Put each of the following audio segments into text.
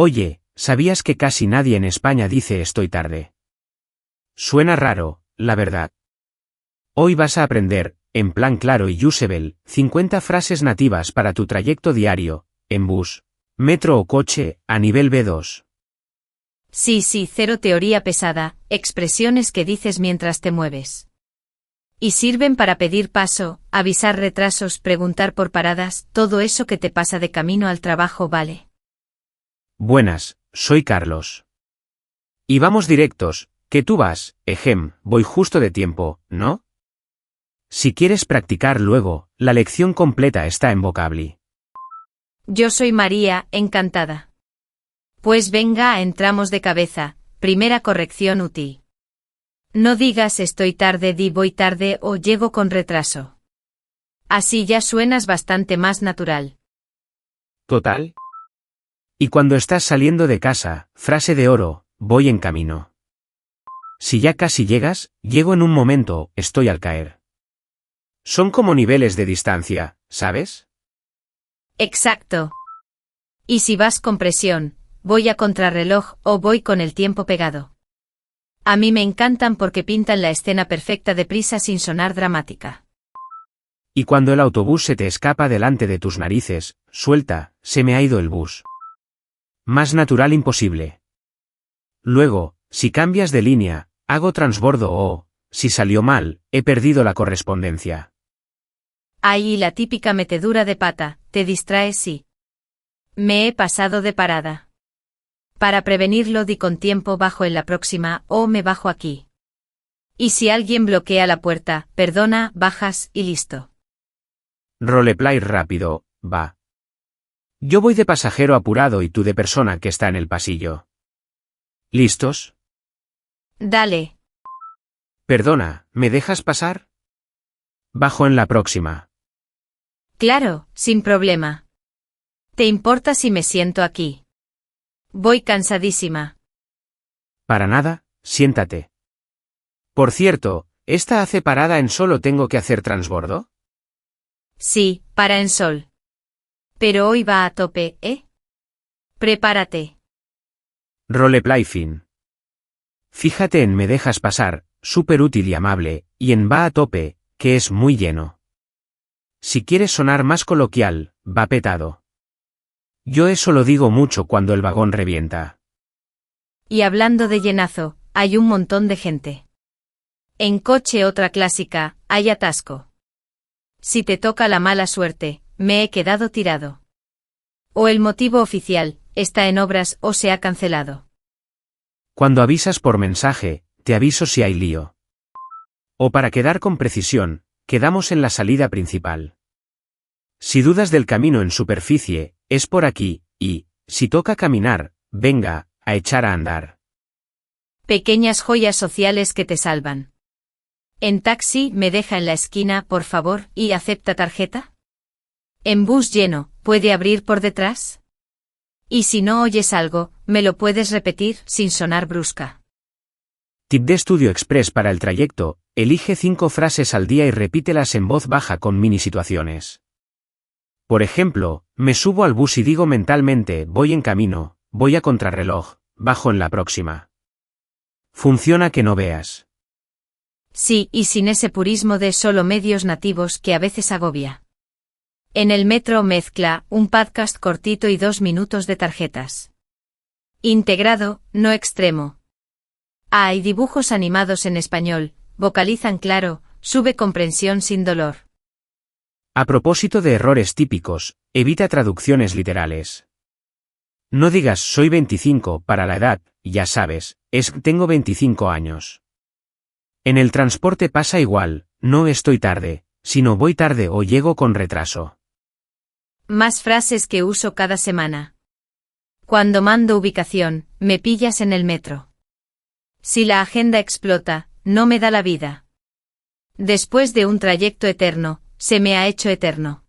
Oye, ¿sabías que casi nadie en España dice estoy tarde? Suena raro, la verdad. Hoy vas a aprender, en plan claro y usable, 50 frases nativas para tu trayecto diario, en bus, metro o coche, a nivel B2. Sí, cero teoría pesada, expresiones que dices mientras te mueves. Y sirven para pedir paso, avisar retrasos, preguntar por paradas, todo eso que te pasa de camino al trabajo, ¿vale? Buenas, soy Carlos. Y vamos directos, que tú vas, voy justo de tiempo, ¿no? Si quieres practicar luego, la lección completa está en Vocably. Yo soy María, encantada. Pues venga, entramos de cabeza. Primera corrección útil. No digas estoy tarde, di voy tarde o llego con retraso. Así ya suenas bastante más natural. ¿Total? Y cuando estás saliendo de casa, frase de oro, voy en camino. Si ya casi llegas, llego en un momento, estoy al caer. Son como niveles de distancia, ¿sabes? Exacto. Y si vas con presión, voy a contrarreloj o voy con el tiempo pegado. A mí me encantan porque pintan la escena perfecta de prisa sin sonar dramática. Y cuando el autobús se te escapa delante de tus narices, suelta, se me ha ido el bus. Más natural imposible. Luego, si cambias de línea, hago transbordo o, si salió mal, he perdido la correspondencia. Ahí la típica metedura de pata, te distraes sí. Me he pasado de parada. Para prevenirlo di con tiempo bajo en la próxima o me bajo aquí. Y si alguien bloquea la puerta, perdona, bajas y listo. Roleplay rápido, va. Yo voy de pasajero apurado y tú de persona que está en el pasillo. ¿Listos? Dale. Perdona, ¿me dejas pasar? Bajo en la próxima. Claro, sin problema. ¿Te importa si me siento aquí? Voy cansadísima. Para nada, siéntate. Por cierto, ¿esta hace parada en Sol o tengo que hacer transbordo? Sí, para en Sol. Pero hoy va a tope, ¿eh? Prepárate. Roleplay fin. Fíjate en me dejas pasar, súper útil y amable, y en va a tope, que es muy lleno. Si quieres sonar más coloquial, va petado. Yo eso lo digo mucho cuando el vagón revienta. Y hablando de llenazo, hay un montón de gente. En coche otra clásica, hay atasco. Si te toca la mala suerte, me he quedado tirado. O el motivo oficial, está en obras o se ha cancelado. Cuando avisas por mensaje, te aviso si hay lío. O para quedar con precisión, quedamos en la salida principal. Si dudas del camino en superficie, es por aquí, y, si toca caminar, venga, a echar a andar. Pequeñas joyas sociales que te salvan. En taxi, me deja en la esquina, por favor, y acepta tarjeta. En bus lleno, ¿puede abrir por detrás? Y si no oyes algo, ¿me lo puedes repetir sin sonar brusca? Tip de estudio express para el trayecto, elige 5 frases al día y repítelas en voz baja con mini situaciones. Por ejemplo, me subo al bus y digo mentalmente, voy en camino, voy a contrarreloj, bajo en la próxima. Funciona que no veas. Sí, y sin ese purismo de solo medios nativos que a veces agobia. En el metro mezcla, un podcast cortito y 2 minutos de tarjetas. Integrado, no extremo. Hay dibujos animados en español, vocalizan claro, sube comprensión sin dolor. A propósito de errores típicos, evita traducciones literales. No digas soy 25 para la edad, ya sabes, es tengo 25 años. En el transporte pasa igual, no estoy tarde, sino voy tarde o llego con retraso. Más frases que uso cada semana. Cuando mando ubicación, me pillas en el metro. Si la agenda explota, no me da la vida. Después de un trayecto eterno, se me ha hecho eterno.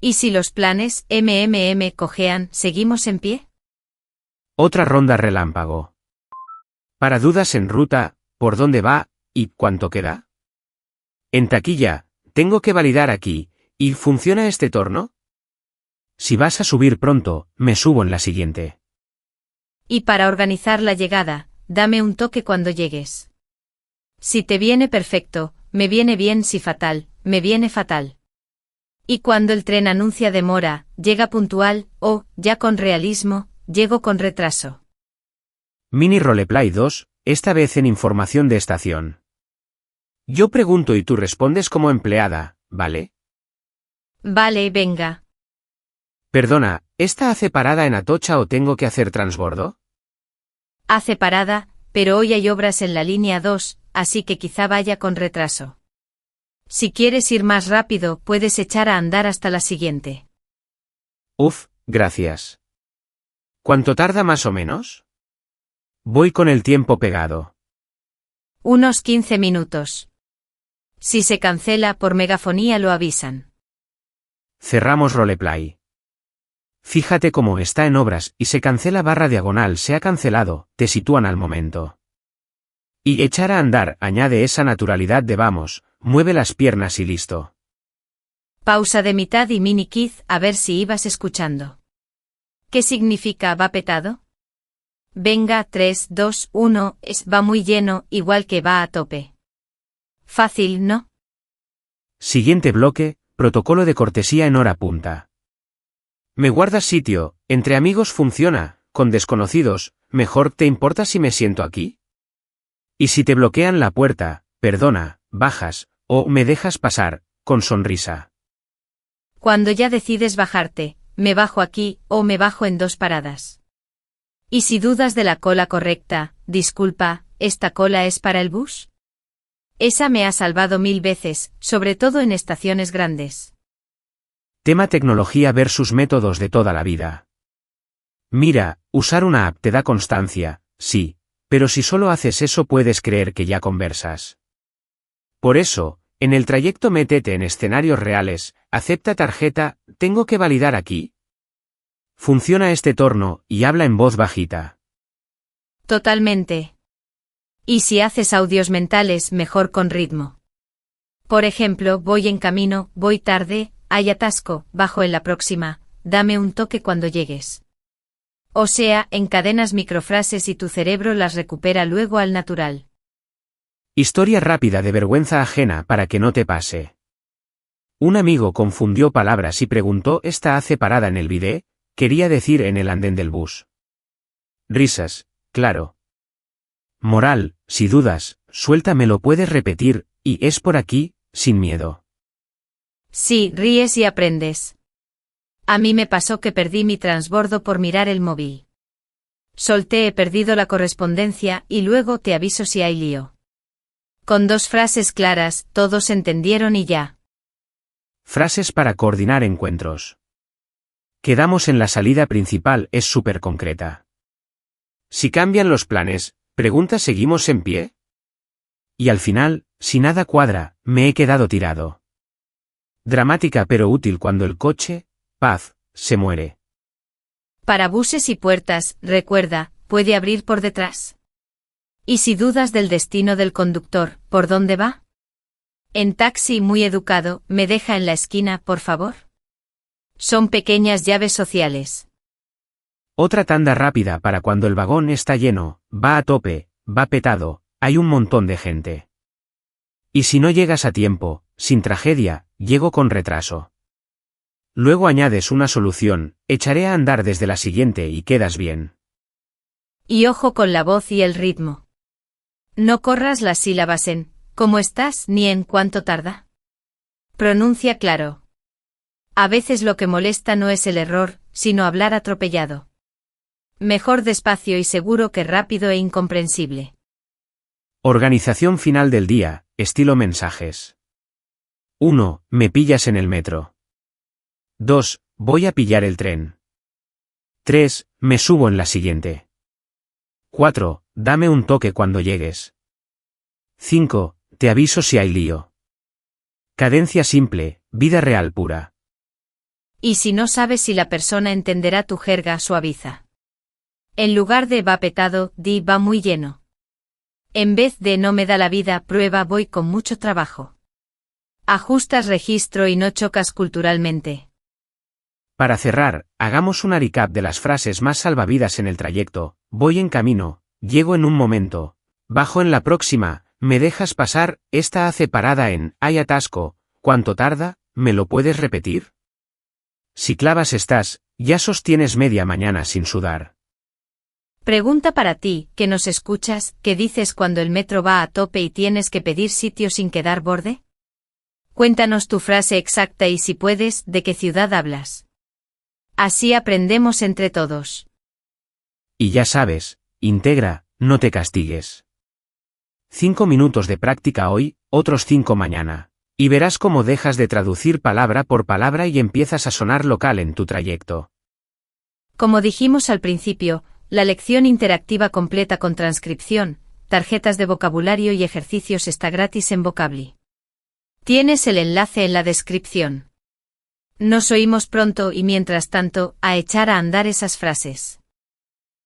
¿Y si los planes cojean, seguimos en pie? Otra ronda relámpago. Para dudas en ruta, ¿por dónde va y cuánto queda? En taquilla, tengo que validar aquí, ¿y funciona este torno? Si vas a subir pronto, me subo en la siguiente. Y para organizar la llegada, dame un toque cuando llegues. Si te viene perfecto, me viene bien; si fatal, me viene fatal. Y cuando el tren anuncia demora, llega puntual, o, ya con realismo, llego con retraso. Mini Roleplay 2, esta vez en información de estación. Yo pregunto y tú respondes como empleada, ¿vale? Vale, venga. Perdona, ¿esta hace parada en Atocha o tengo que hacer transbordo? Hace parada, pero hoy hay obras en la línea 2, así que quizá vaya con retraso. Si quieres ir más rápido, puedes echar a andar hasta la siguiente. Uf, gracias. ¿Cuánto tarda más o menos? Voy con el tiempo pegado. Unos 15 minutos. Si se cancela por megafonía lo avisan. Cerramos Roleplay. Fíjate cómo está en obras y se cancela /diagonal se ha cancelado, te sitúan al momento. Y echar a andar añade esa naturalidad de vamos, mueve las piernas y listo. Pausa de mitad y mini quiz a ver si ibas escuchando. ¿Qué significa va petado? Venga, 3, 2, 1, va muy lleno, igual que va a tope. Fácil, ¿no? Siguiente bloque, protocolo de cortesía en hora punta. Me guardas sitio, entre amigos funciona, con desconocidos, mejor ¿te importa si me siento aquí? Y si te bloquean la puerta, perdona, bajas, o me dejas pasar, con sonrisa. Cuando ya decides bajarte, me bajo aquí, o me bajo en 2 paradas. Y si dudas de la cola correcta, disculpa, ¿esta cola es para el bus? Esa me ha salvado 1000 veces, sobre todo en estaciones grandes. Tema tecnología versus métodos de toda la vida. Mira, usar una app te da constancia, sí, pero si solo haces eso puedes creer que ya conversas. Por eso, en el trayecto métete en escenarios reales, acepta tarjeta, ¿tengo que validar aquí? Funciona este torno, y habla en voz bajita. Totalmente. Y si haces audios mentales, mejor con ritmo. Por ejemplo, voy en camino, voy tarde, hay atasco, bajo en la próxima, dame un toque cuando llegues. O sea, encadenas microfrases y tu cerebro las recupera luego al natural. Historia rápida de vergüenza ajena para que no te pase. Un amigo confundió palabras y preguntó ¿esta hace parada en el bidé? Quería decir en el andén del bus. Risas, claro. Moral, si dudas, suéltame lo puedes repetir, y es por aquí, sin miedo. Sí, ríes y aprendes. A mí me pasó que perdí mi transbordo por mirar el móvil. Solté he perdido la correspondencia y luego te aviso si hay lío. Con 2 frases claras, todos entendieron y ya. Frases para coordinar encuentros. Quedamos en la salida principal es súper concreta. Si cambian los planes, pregunta ¿seguimos en pie? Y al final, si nada cuadra, me he quedado tirado. Dramática pero útil cuando el coche, paz, se muere. Para buses y puertas, recuerda, puede abrir por detrás. Y si dudas del destino del conductor, ¿por dónde va? En taxi muy educado, ¿me deja en la esquina, por favor? Son pequeñas llaves sociales. Otra tanda rápida para cuando el vagón está lleno, va a tope, va petado, hay un montón de gente. Y si no llegas a tiempo, sin tragedia, llego con retraso. Luego añades una solución, echaré a andar desde la siguiente y quedas bien. Y ojo con la voz y el ritmo. No corras las sílabas en ¿cómo estás? Ni en ¿cuánto tarda? Pronuncia claro. A veces lo que molesta no es el error, sino hablar atropellado. Mejor despacio y seguro que rápido e incomprensible. Organización final del día, estilo mensajes. 1. Me pillas en el metro. 2. Voy a pillar el tren. 3. Me subo en la siguiente. 4. Dame un toque cuando llegues. 5. Te aviso si hay lío. Cadencia simple, vida real pura. Y si no sabes si la persona entenderá tu jerga, suaviza. En lugar de va petado, di va muy lleno. En vez de no me da la vida, prueba voy con mucho trabajo. Ajustas registro y no chocas culturalmente. Para cerrar, hagamos una recap de las frases más salvavidas en el trayecto. Voy en camino, llego en un momento, bajo en la próxima, me dejas pasar, esta hace parada en, hay atasco, ¿cuánto tarda? ¿Me lo puedes repetir? Si clavas estás, ya sostienes media mañana sin sudar. Pregunta para ti, que nos escuchas, ¿qué dices cuando el metro va a tope y tienes que pedir sitio sin quedar borde? Cuéntanos tu frase exacta y si puedes, ¿de qué ciudad hablas? Así aprendemos entre todos. Y ya sabes, integra, no te castigues. 5 minutos de práctica hoy, otros 5 mañana. Y verás cómo dejas de traducir palabra por palabra y empiezas a sonar local en tu trayecto. Como dijimos al principio, la lección interactiva completa con transcripción, tarjetas de vocabulario y ejercicios está gratis en Vocably. Tienes el enlace en la descripción. Nos oímos pronto y mientras tanto, a echar a andar esas frases.